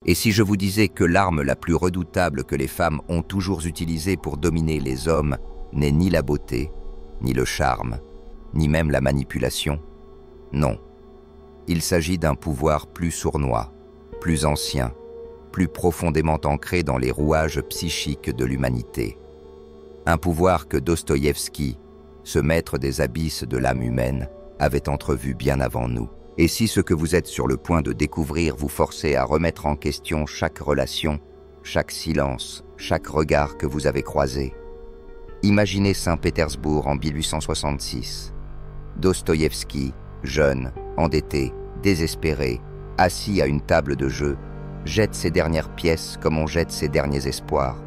Et si je vous disais que l'arme la plus redoutable que les femmes ont toujours utilisée pour dominer les hommes n'est ni la beauté, ni le charme, ni même la manipulation? Non. Il s'agit d'un pouvoir plus sournois, plus ancien, plus profondément ancré dans les rouages psychiques de l'humanité. Un pouvoir que Dostoïevski, ce maître des abysses de l'âme humaine, avait entrevu bien avant nous. Et si ce que vous êtes sur le point de découvrir vous forçait à remettre en question chaque relation, chaque silence, chaque regard que vous avez croisé? Imaginez Saint-Pétersbourg en 1866. Dostoïevski, jeune, endetté, désespéré, assis à une table de jeu, jette ses dernières pièces comme on jette ses derniers espoirs.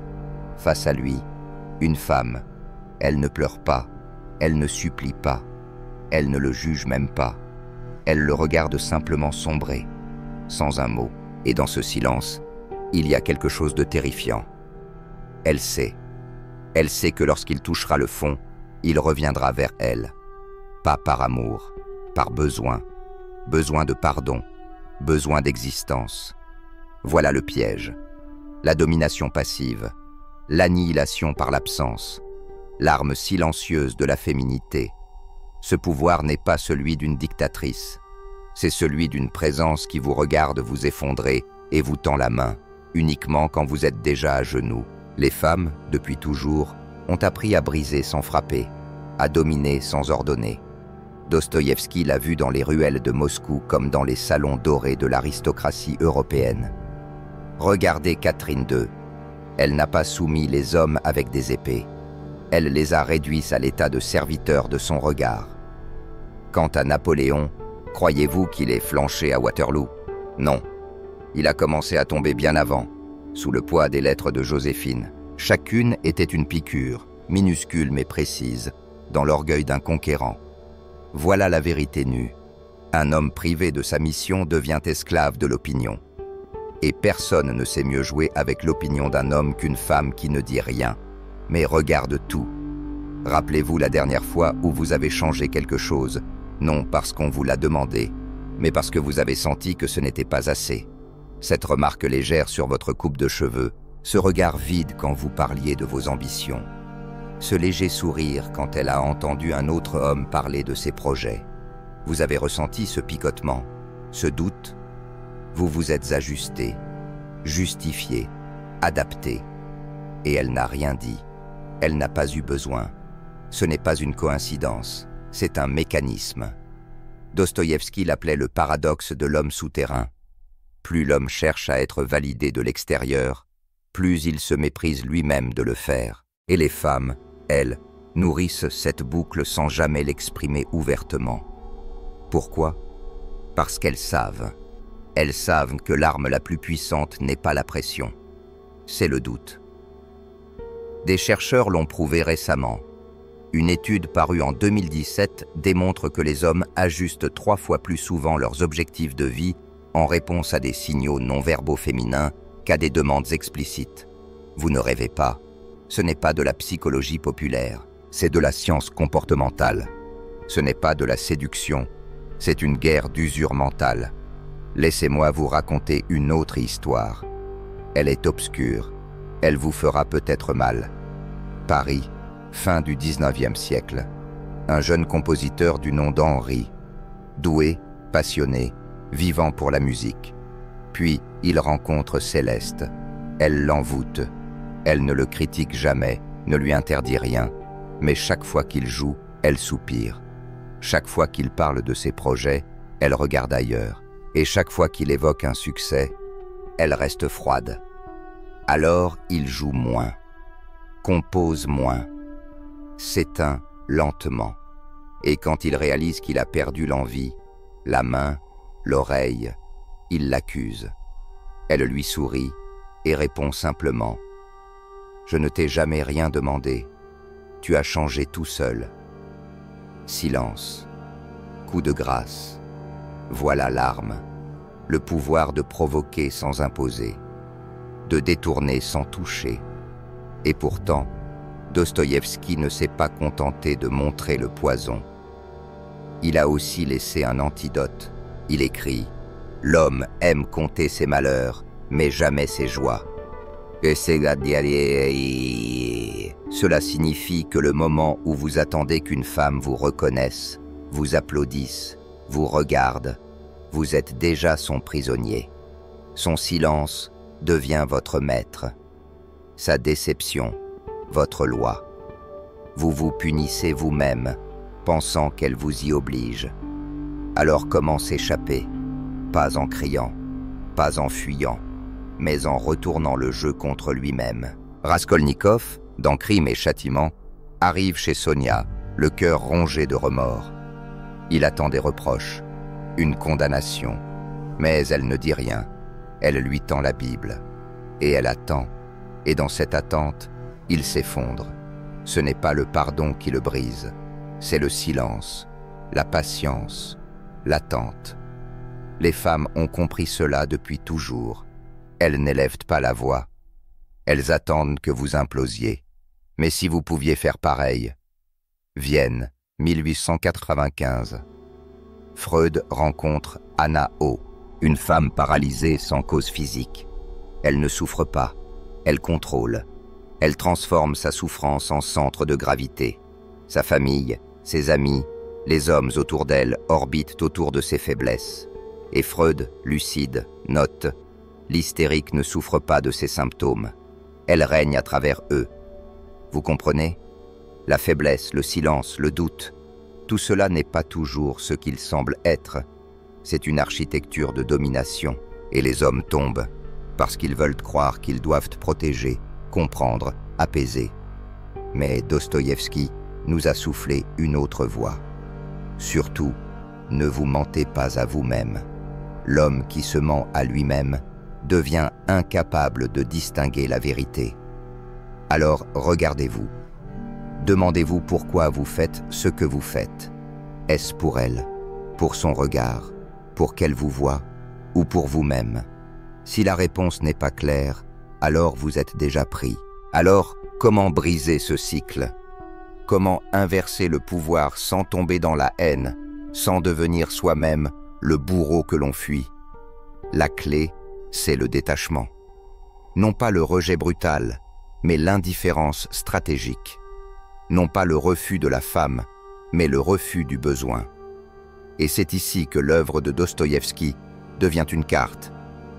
Face à lui, une femme. Elle ne pleure pas, elle ne supplie pas, elle ne le juge même pas. Elle le regarde simplement sombrer, sans un mot. Et dans ce silence, il y a quelque chose de terrifiant. Elle sait que lorsqu'il touchera le fond, il reviendra vers elle. Pas par amour, par besoin. Besoin de pardon, besoin d'existence. Voilà le piège. La domination passive, l'annihilation par l'absence, l'arme silencieuse de la féminité. Ce pouvoir n'est pas celui d'une dictatrice. C'est celui d'une présence qui vous regarde vous effondrer et vous tend la main, uniquement quand vous êtes déjà à genoux. Les femmes, depuis toujours, ont appris à briser sans frapper, à dominer sans ordonner. Dostoïevski l'a vu dans les ruelles de Moscou comme dans les salons dorés de l'aristocratie européenne. Regardez Catherine II. Elle n'a pas soumis les hommes avec des épées. Elle les a réduits à l'état de serviteurs de son regard. Quant à Napoléon, croyez-vous qu'il ait flanché à Waterloo? Non. Il a commencé à tomber bien avant, sous le poids des lettres de Joséphine. Chacune était une piqûre, minuscule mais précise, dans l'orgueil d'un conquérant. Voilà la vérité nue. Un homme privé de sa mission devient esclave de l'opinion. Et personne ne sait mieux jouer avec l'opinion d'un homme qu'une femme qui ne dit rien, mais regarde tout. Rappelez-vous la dernière fois où vous avez changé quelque chose, non parce qu'on vous l'a demandé, mais parce que vous avez senti que ce n'était pas assez. Cette remarque légère sur votre coupe de cheveux, ce regard vide quand vous parliez de vos ambitions, ce léger sourire quand elle a entendu un autre homme parler de ses projets. Vous avez ressenti ce picotement, ce doute. Vous vous êtes ajusté, justifié, adapté. Et elle n'a rien dit. Elle n'a pas eu besoin. Ce n'est pas une coïncidence, c'est un mécanisme. Dostoïevski l'appelait le paradoxe de l'homme souterrain. Plus l'homme cherche à être validé de l'extérieur, plus il se méprise lui-même de le faire. Et les femmes, elles, nourrissent cette boucle sans jamais l'exprimer ouvertement. Pourquoi? Parce qu'elles savent. Elles savent que l'arme la plus puissante n'est pas la pression, c'est le doute. Des chercheurs l'ont prouvé récemment. Une étude parue en 2017 démontre que les hommes ajustent 3 fois plus souvent leurs objectifs de vie en réponse à des signaux non-verbaux féminins qu'à des demandes explicites. Vous ne rêvez pas. Ce n'est pas de la psychologie populaire, c'est de la science comportementale. Ce n'est pas de la séduction, c'est une guerre d'usure mentale. Laissez-moi vous raconter une autre histoire. Elle est obscure, elle vous fera peut-être mal. Paris, fin du 19e siècle. Un jeune compositeur du nom d'Henri, doué, passionné, vivant pour la musique. Puis, il rencontre Céleste. Elle l'envoûte. Elle ne le critique jamais, ne lui interdit rien. Mais chaque fois qu'il joue, elle soupire. Chaque fois qu'il parle de ses projets, elle regarde ailleurs. Et chaque fois qu'il évoque un succès, elle reste froide. Alors, il joue moins, compose moins, s'éteint lentement. Et quand il réalise qu'il a perdu l'envie, la main, l'oreille, il l'accuse. Elle lui sourit et répond simplement « Je ne t'ai jamais rien demandé, tu as changé tout seul. » Silence, coup de grâce. Voilà l'arme, le pouvoir de provoquer sans imposer, de détourner sans toucher. Et pourtant, Dostoïevski ne s'est pas contenté de montrer le poison. Il a aussi laissé un antidote. Il écrit « L'homme aime compter ses malheurs, mais jamais ses joies. Cela signifie que le moment où vous attendez qu'une femme vous reconnaisse, vous applaudisse, vous regarde, vous êtes déjà son prisonnier. Son silence devient votre maître. Sa déception, votre loi. Vous vous punissez vous-même, pensant qu'elle vous y oblige. Alors comment s'échapper? Pas en criant, pas en fuyant, mais en retournant le jeu contre lui-même. Raskolnikov, dans Crime et Châtiment, arrive chez Sonia, le cœur rongé de remords. Il attend des reproches, une condamnation, mais elle ne dit rien. Elle lui tend la Bible, et elle attend, et dans cette attente, il s'effondre. Ce n'est pas le pardon qui le brise, c'est le silence, la patience, l'attente. Les femmes ont compris cela depuis toujours. Elles n'élèvent pas la voix. Elles attendent que vous implosiez. Mais si vous pouviez faire pareil. Vienne, 1895. Freud rencontre Anna O, une femme paralysée sans cause physique. Elle ne souffre pas, elle contrôle. Elle transforme sa souffrance en centre de gravité. Sa famille, ses amis, les hommes autour d'elle orbitent autour de ses faiblesses. Et Freud, lucide, note: l'hystérique ne souffre pas de ses symptômes. Elle règne à travers eux. Vous comprenez? La faiblesse, le silence, le doute, tout cela n'est pas toujours ce qu'il semble être. C'est une architecture de domination. Et les hommes tombent parce qu'ils veulent croire qu'ils doivent protéger, comprendre, apaiser. Mais Dostoïevski nous a soufflé une autre voix. Surtout, ne vous mentez pas à vous-même. L'homme qui se ment à lui-même devient incapable de distinguer la vérité. Alors regardez-vous. Demandez-vous pourquoi vous faites ce que vous faites. Est-ce pour elle, pour son regard, pour qu'elle vous voie, ou pour vous-même? Si la réponse n'est pas claire, alors vous êtes déjà pris. Alors, comment briser ce cycle? Comment inverser le pouvoir sans tomber dans la haine, sans devenir soi-même le bourreau que l'on fuit? La clé, c'est le détachement. Non pas le rejet brutal, mais l'indifférence stratégique. Non pas le refus de la femme, mais le refus du besoin. Et c'est ici que l'œuvre de Dostoïevski devient une carte,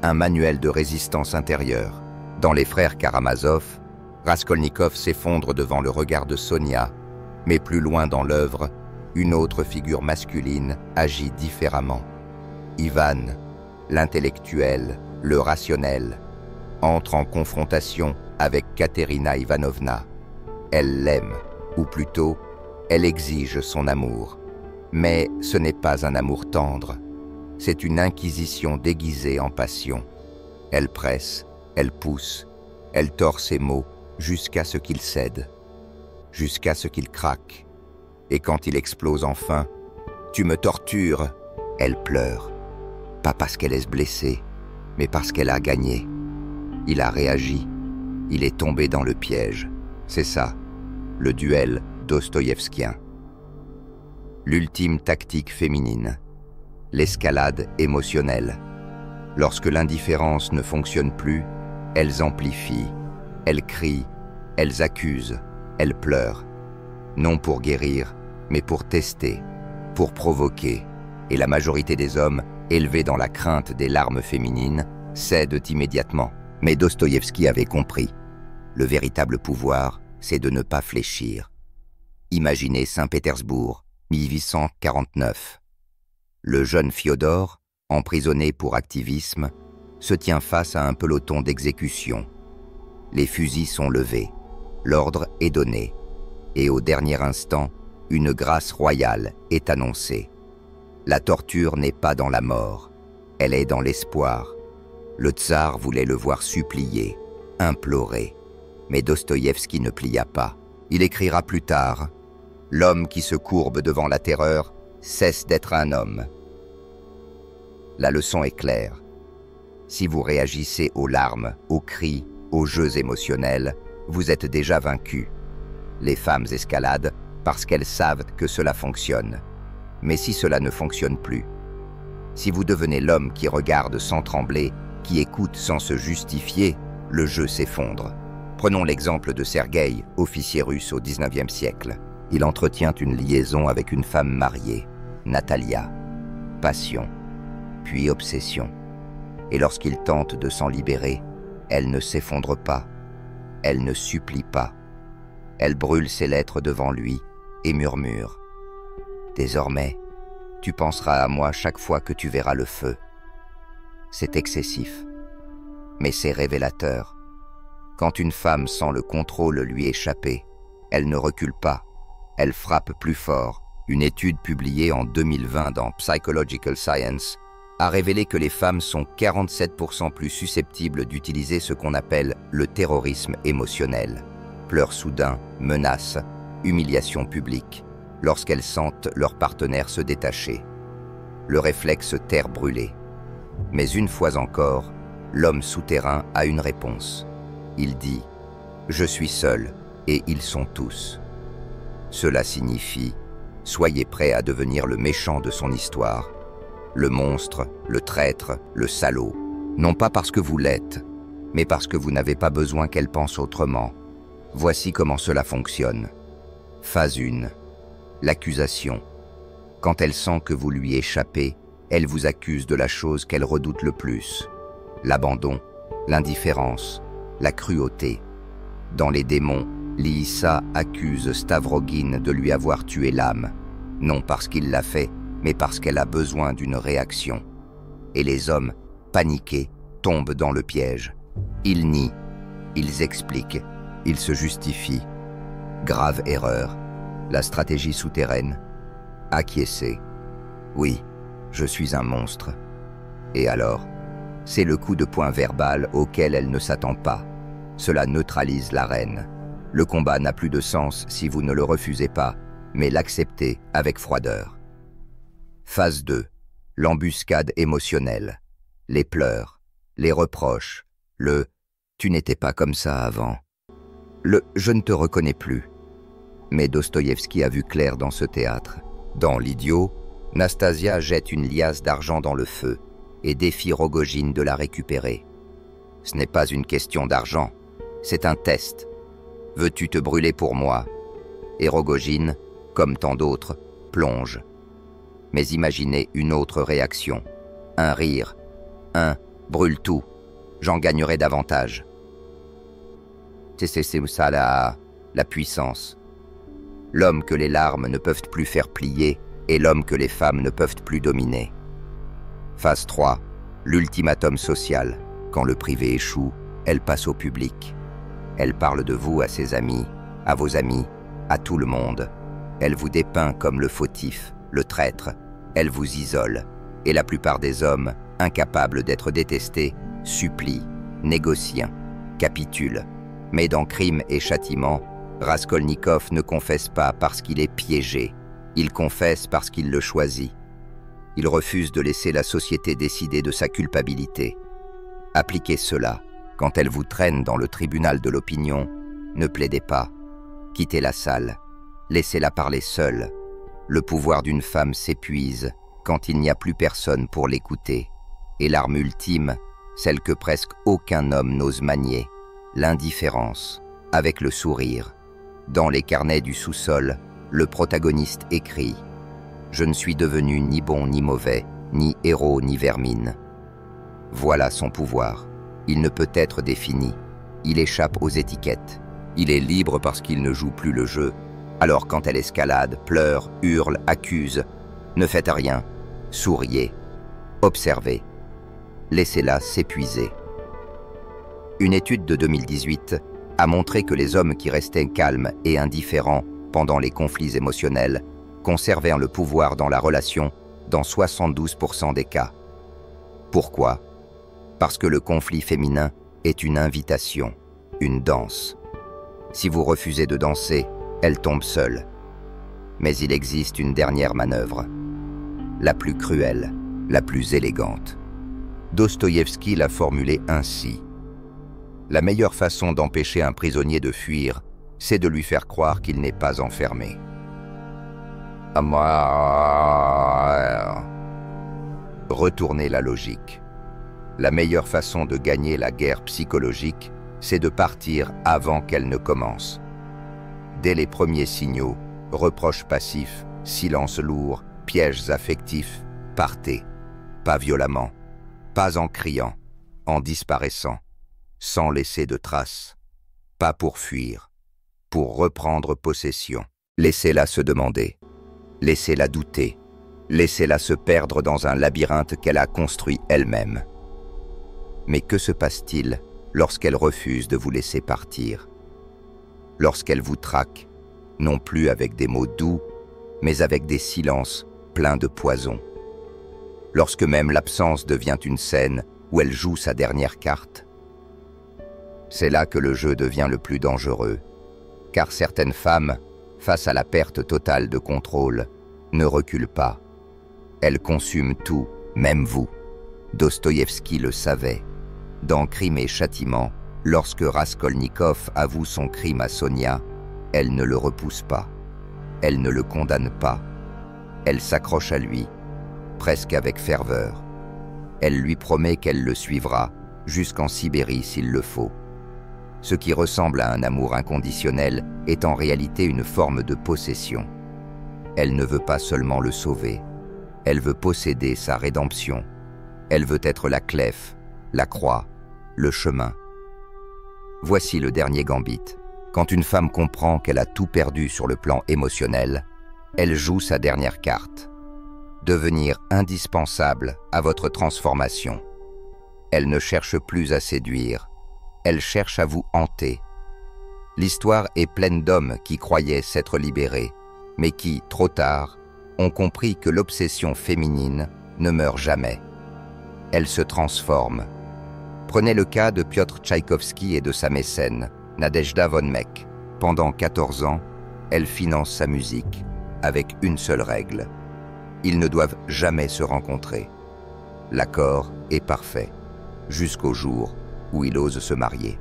un manuel de résistance intérieure. Dans Les Frères Karamazov, Raskolnikov s'effondre devant le regard de Sonia, mais plus loin dans l'œuvre, une autre figure masculine agit différemment. Ivan, l'intellectuel, le rationnel, entre en confrontation avec Katerina Ivanovna. Elle l'aime, ou plutôt, elle exige son amour. Mais ce n'est pas un amour tendre, c'est une inquisition déguisée en passion. Elle presse, elle pousse, elle tord ses mots jusqu'à ce qu'il cède, jusqu'à ce qu'il craque. Et quand il explose enfin, « Tu me tortures !» Elle pleure, pas parce qu'elle est blessée, mais parce qu'elle a gagné. Il a réagi, il est tombé dans le piège. C'est ça, le duel dostoïevskien. L'ultime tactique féminine, l'escalade émotionnelle. Lorsque l'indifférence ne fonctionne plus, elles amplifient, elles crient, elles accusent, elles pleurent. Non pour guérir, mais pour tester, pour provoquer. Et la majorité des hommes, élevés dans la crainte des larmes féminines, cèdent immédiatement. Mais Dostoïevski avait compris. Le véritable pouvoir, c'est de ne pas fléchir. Imaginez Saint-Pétersbourg, 1849. Le jeune Fiodor, emprisonné pour activisme, se tient face à un peloton d'exécution. Les fusils sont levés, l'ordre est donné, et au dernier instant, une grâce royale est annoncée. La torture n'est pas dans la mort, elle est dans l'espoir. Le tsar voulait le voir supplier, implorer, mais Dostoïevski ne plia pas. Il écrira plus tard « L'homme qui se courbe devant la terreur cesse d'être un homme ». La leçon est claire. Si vous réagissez aux larmes, aux cris, aux jeux émotionnels, vous êtes déjà vaincu. Les femmes escaladent parce qu'elles savent que cela fonctionne. Mais si cela ne fonctionne plus, si vous devenez l'homme qui regarde sans trembler, qui écoute sans se justifier, le jeu s'effondre. Prenons l'exemple de Sergueï, officier russe au XIXe siècle. Il entretient une liaison avec une femme mariée, Natalia. Passion, puis obsession. Et lorsqu'il tente de s'en libérer, elle ne s'effondre pas, elle ne supplie pas. Elle brûle ses lettres devant lui et murmure « Désormais, tu penseras à moi chaque fois que tu verras le feu. » C'est excessif, mais c'est révélateur. Quand une femme sent le contrôle lui échapper, elle ne recule pas, elle frappe plus fort. Une étude publiée en 2020 dans Psychological Science a révélé que les femmes sont 47% plus susceptibles d'utiliser ce qu'on appelle le terrorisme émotionnel. Pleurs soudains, menaces, humiliation publique, lorsqu'elles sentent leur partenaire se détacher. Le réflexe terre brûlée. Mais une fois encore, l'homme souterrain a une réponse. Il dit « Je suis seul et ils sont tous ». Cela signifie « Soyez prêts à devenir le méchant de son histoire, le monstre, le traître, le salaud, non pas parce que vous l'êtes, mais parce que vous n'avez pas besoin qu'elle pense autrement. Voici comment cela fonctionne. Phase 1. L'accusation. Quand elle sent que vous lui échappez, elle vous accuse de la chose qu'elle redoute le plus. L'abandon, l'indifférence, la cruauté. Dans les démons, Lyssa accuse Stavrogin de lui avoir tué l'âme, non parce qu'il l'a fait, mais parce qu'elle a besoin d'une réaction. Et les hommes, paniqués, tombent dans le piège. Ils nient, ils expliquent, ils se justifient. Grave erreur. La stratégie souterraine. Acquiescer. Oui, je suis un monstre. Et alors? C'est le coup de poing verbal auquel elle ne s'attend pas. Cela neutralise la reine. Le combat n'a plus de sens si vous ne le refusez pas, mais l'acceptez avec froideur. Phase 2. L'embuscade émotionnelle. Les pleurs, les reproches, le « tu n'étais pas comme ça avant », le « je ne te reconnais plus ». Mais Dostoïevski a vu clair dans ce théâtre. Dans L'Idiot, Nastasia jette une liasse d'argent dans le feu et défie Rogojine de la récupérer. Ce n'est pas une question d'argent, c'est un test. Veux-tu te brûler pour moi? Et Rogojine, comme tant d'autres, plonge. Mais imaginez une autre réaction. Un rire. Un « brûle tout, j'en gagnerai davantage ». C'est ça la puissance. L'homme que les larmes ne peuvent plus faire plier et l'homme que les femmes ne peuvent plus dominer. Phase 3. L'ultimatum social. Quand le privé échoue, elle passe au public. Elle parle de vous à ses amis, à vos amis, à tout le monde. Elle vous dépeint comme le fautif, le traître. Elle vous isole. Et la plupart des hommes, incapables d'être détestés, supplient, négocient, capitulent. Mais dans Crime et Châtiment, Raskolnikov ne confesse pas parce qu'il est piégé. Il confesse parce qu'il le choisit. Il refuse de laisser la société décider de sa culpabilité. Appliquez cela. Quand elle vous traîne dans le tribunal de l'opinion, ne plaidez pas. Quittez la salle. Laissez-la parler seule. Le pouvoir d'une femme s'épuise quand il n'y a plus personne pour l'écouter. Et l'arme ultime, celle que presque aucun homme n'ose manier, l'indifférence, avec le sourire. Dans les carnets du sous-sol, le protagoniste écrit « Je ne suis devenu ni bon ni mauvais, ni héros ni vermine ». Voilà son pouvoir. Il ne peut être défini. Il échappe aux étiquettes. Il est libre parce qu'il ne joue plus le jeu. Alors quand elle escalade, pleure, hurle, accuse, ne faites rien. Souriez. Observez. Laissez-la s'épuiser. Une étude de 2018 a montré que les hommes qui restaient calmes et indifférents pendant les conflits émotionnels conservaient le pouvoir dans la relation dans 72% des cas. Pourquoi? Parce que le conflit féminin est une invitation, une danse. Si vous refusez de danser, elle tombe seule. Mais il existe une dernière manœuvre, la plus cruelle, la plus élégante. Dostoïevski l'a formulée ainsi. La meilleure façon d'empêcher un prisonnier de fuir, c'est de lui faire croire qu'il n'est pas enfermé. Retournez la logique. La meilleure façon de gagner la guerre psychologique, c'est de partir avant qu'elle ne commence. Dès les premiers signaux, reproches passifs, silence lourd, pièges affectifs, partez. Pas violemment, pas en criant, en disparaissant, sans laisser de traces. Pas pour fuir, pour reprendre possession. Laissez-la se demander, laissez-la douter, laissez-la se perdre dans un labyrinthe qu'elle a construit elle-même. Mais que se passe-t-il lorsqu'elle refuse de vous laisser partir? Lorsqu'elle vous traque, non plus avec des mots doux, mais avec des silences pleins de poison. Lorsque même l'absence devient une scène où elle joue sa dernière carte. C'est là que le jeu devient le plus dangereux, car certaines femmes, face à la perte totale de contrôle, ne reculent pas. Elles consument tout, même vous. Dostoïevski le savait. Dans Crime et Châtiment, lorsque Raskolnikov avoue son crime à Sonia, elle ne le repousse pas. Elle ne le condamne pas. Elle s'accroche à lui, presque avec ferveur. Elle lui promet qu'elle le suivra, jusqu'en Sibérie s'il le faut. Ce qui ressemble à un amour inconditionnel est en réalité une forme de possession. Elle ne veut pas seulement le sauver, elle veut posséder sa rédemption. Elle veut être la clef, la croix, le chemin. Voici le dernier gambit. Quand une femme comprend qu'elle a tout perdu sur le plan émotionnel, elle joue sa dernière carte. Devenir indispensable à votre transformation. Elle ne cherche plus à séduire, elle cherche à vous hanter. L'histoire est pleine d'hommes qui croyaient s'être libérés, mais qui, trop tard, ont compris que l'obsession féminine ne meurt jamais. Elle se transforme. Prenez le cas de Piotr Tchaïkovski et de sa mécène, Nadejda von Meck. Pendant 14 ans, elle finance sa musique, avec une seule règle. Ils ne doivent jamais se rencontrer. L'accord est parfait, jusqu'au jour où il ose se marier.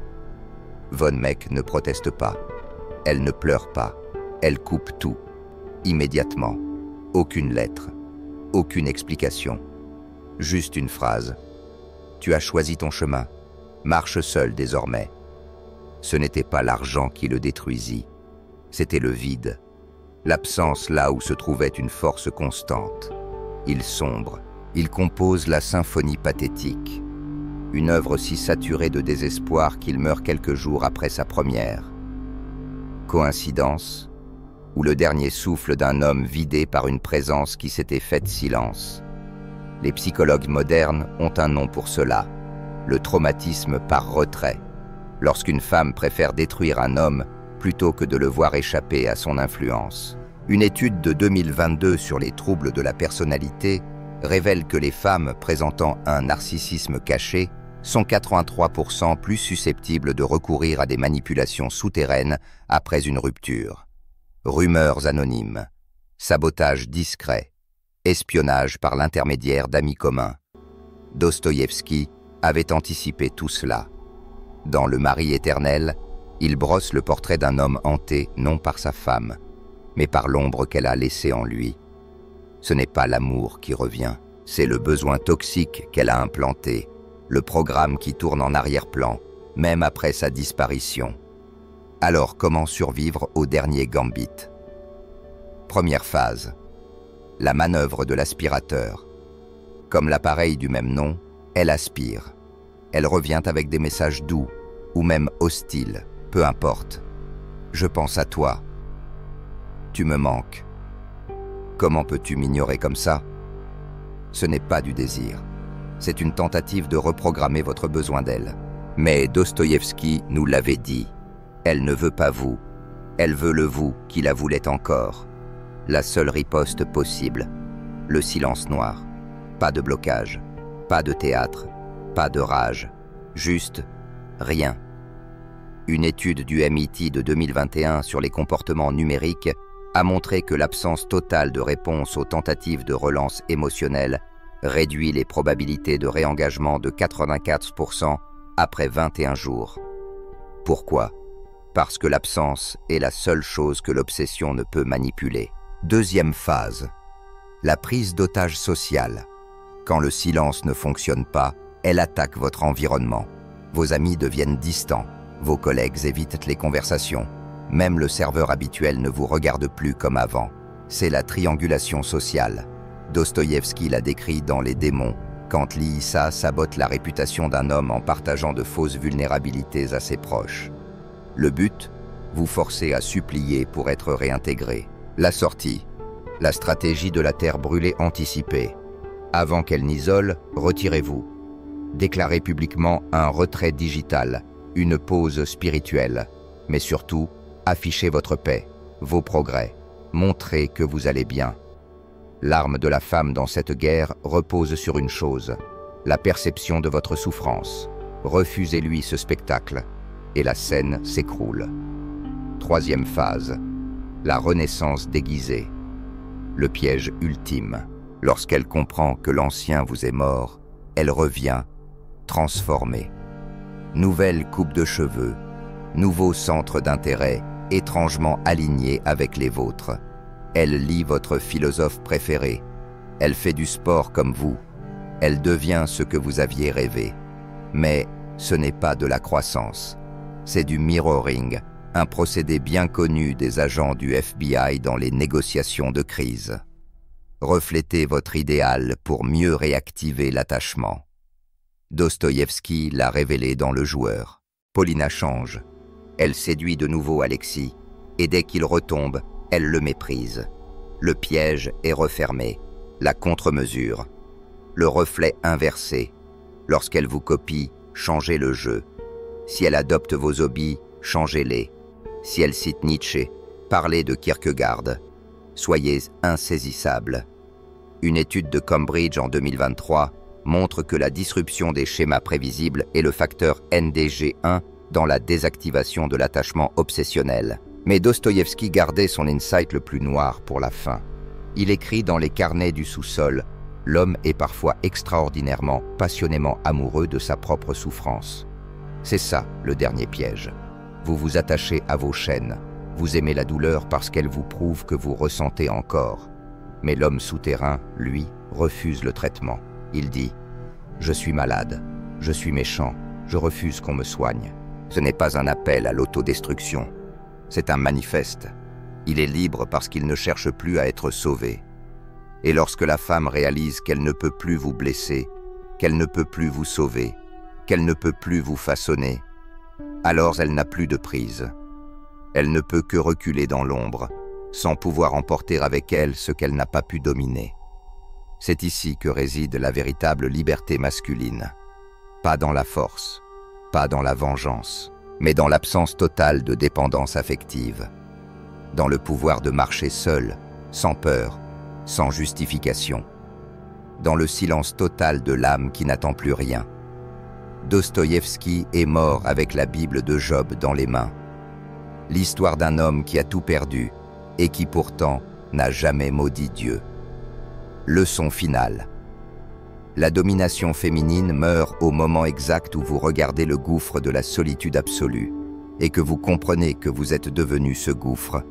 Von Meck ne proteste pas, elle ne pleure pas, elle coupe tout, immédiatement. Aucune lettre, aucune explication, juste une phrase. Tu as choisi ton chemin, marche seul désormais. Ce n'était pas l'argent qui le détruisit, c'était le vide. L'absence là où se trouvait une force constante. Il sombre, il compose la symphonie pathétique. Une œuvre si saturée de désespoir qu'il meurt quelques jours après sa première. Coïncidence, ou le dernier souffle d'un homme vidé par une présence qui s'était faite silence. Les psychologues modernes ont un nom pour cela, le traumatisme par retrait, lorsqu'une femme préfère détruire un homme plutôt que de le voir échapper à son influence. Une étude de 2022 sur les troubles de la personnalité révèle que les femmes présentant un narcissisme caché sont 83% plus susceptibles de recourir à des manipulations souterraines après une rupture. Rumeurs anonymes, sabotage discret, espionnage par l'intermédiaire d'amis communs. Dostoïevski avait anticipé tout cela. Dans Le Mari éternel, il brosse le portrait d'un homme hanté non par sa femme, mais par l'ombre qu'elle a laissée en lui. Ce n'est pas l'amour qui revient, c'est le besoin toxique qu'elle a implanté, le programme qui tourne en arrière-plan, même après sa disparition. Alors comment survivre au dernier gambit? Première phase, la manœuvre de l'aspirateur. Comme l'appareil du même nom, elle aspire. Elle revient avec des messages doux, ou même hostiles, peu importe. Je pense à toi. Tu me manques. Comment peux-tu m'ignorer comme ça? Ce n'est pas du désir. C'est une tentative de reprogrammer votre besoin d'elle. Mais Dostoïevski nous l'avait dit. Elle ne veut pas vous. Elle veut le vous qui la voulait encore. La seule riposte possible. Le silence noir. Pas de blocage. Pas de théâtre. Pas de rage. Juste rien. Une étude du MIT de 2021 sur les comportements numériques a montré que l'absence totale de réponse aux tentatives de relance émotionnelle réduit les probabilités de réengagement de 84% après 21 jours. Pourquoi? Parce que l'absence est la seule chose que l'obsession ne peut manipuler. Deuxième phase, la prise d'otage social. Quand le silence ne fonctionne pas, Elle attaque votre environnement. Vos amis deviennent distants. Vos collègues évitent les conversations. Même le serveur habituel ne vous regarde plus comme avant. C'est la triangulation sociale. Dostoïevski l'a décrit dans Les démons, quand Lysa sabote la réputation d'un homme en partageant de fausses vulnérabilités à ses proches. Le but, vous forcer à supplier pour être réintégré. La sortie, la stratégie de la terre brûlée anticipée. Avant qu'elle n'isole, retirez-vous. Déclarez publiquement un retrait digital, une pause spirituelle. Mais surtout, affichez votre paix, vos progrès. Montrez que vous allez bien. L'arme de la femme dans cette guerre repose sur une chose, la perception de votre souffrance. Refusez-lui ce spectacle, et la scène s'écroule. Troisième phase, la renaissance déguisée. Le piège ultime. Lorsqu'elle comprend que l'ancien vous est mort, elle revient, transformée. Nouvelle coupe de cheveux, nouveau centre d'intérêt, étrangement aligné avec les vôtres. Elle lit votre philosophe préféré. Elle fait du sport comme vous. Elle devient ce que vous aviez rêvé. Mais ce n'est pas de la croissance. C'est du mirroring, un procédé bien connu des agents du FBI dans les négociations de crise. Reflétez votre idéal pour mieux réactiver l'attachement. Dostoïevski l'a révélé dans Le Joueur. Paulina change. Elle séduit de nouveau Alexis, et dès qu'il retombe, elle le méprise. Le piège est refermé, la contre-mesure, le reflet inversé. Lorsqu'elle vous copie, changez le jeu. Si elle adopte vos hobbies, changez-les. Si elle cite Nietzsche, parlez de Kierkegaard. Soyez insaisissable. Une étude de Cambridge en 2023 montre que la disruption des schémas prévisibles est le facteur NDG1 dans la désactivation de l'attachement obsessionnel. Mais Dostoïevski gardait son insight le plus noir pour la fin. Il écrit dans Les carnets du sous-sol, l'homme est parfois extraordinairement, passionnément amoureux de sa propre souffrance. C'est ça, le dernier piège. Vous vous attachez à vos chaînes. Vous aimez la douleur parce qu'elle vous prouve que vous ressentez encore. Mais l'homme souterrain, lui, refuse le traitement. Il dit « Je suis malade, je suis méchant, je refuse qu'on me soigne ». Ce n'est pas un appel à l'autodestruction. C'est un manifeste. Il est libre parce qu'il ne cherche plus à être sauvé. Et lorsque la femme réalise qu'elle ne peut plus vous blesser, qu'elle ne peut plus vous sauver, qu'elle ne peut plus vous façonner, alors elle n'a plus de prise. Elle ne peut que reculer dans l'ombre, sans pouvoir emporter avec elle ce qu'elle n'a pas pu dominer. C'est ici que réside la véritable liberté masculine. Pas dans la force, pas dans la vengeance, mais dans l'absence totale de dépendance affective, dans le pouvoir de marcher seul, sans peur, sans justification, dans le silence total de l'âme qui n'attend plus rien. Dostoïevski est mort avec la Bible de Job dans les mains. L'histoire d'un homme qui a tout perdu et qui pourtant n'a jamais maudit Dieu. Leçon finale. La domination féminine meurt au moment exact où vous regardez le gouffre de la solitude absolue et que vous comprenez que vous êtes devenu ce gouffre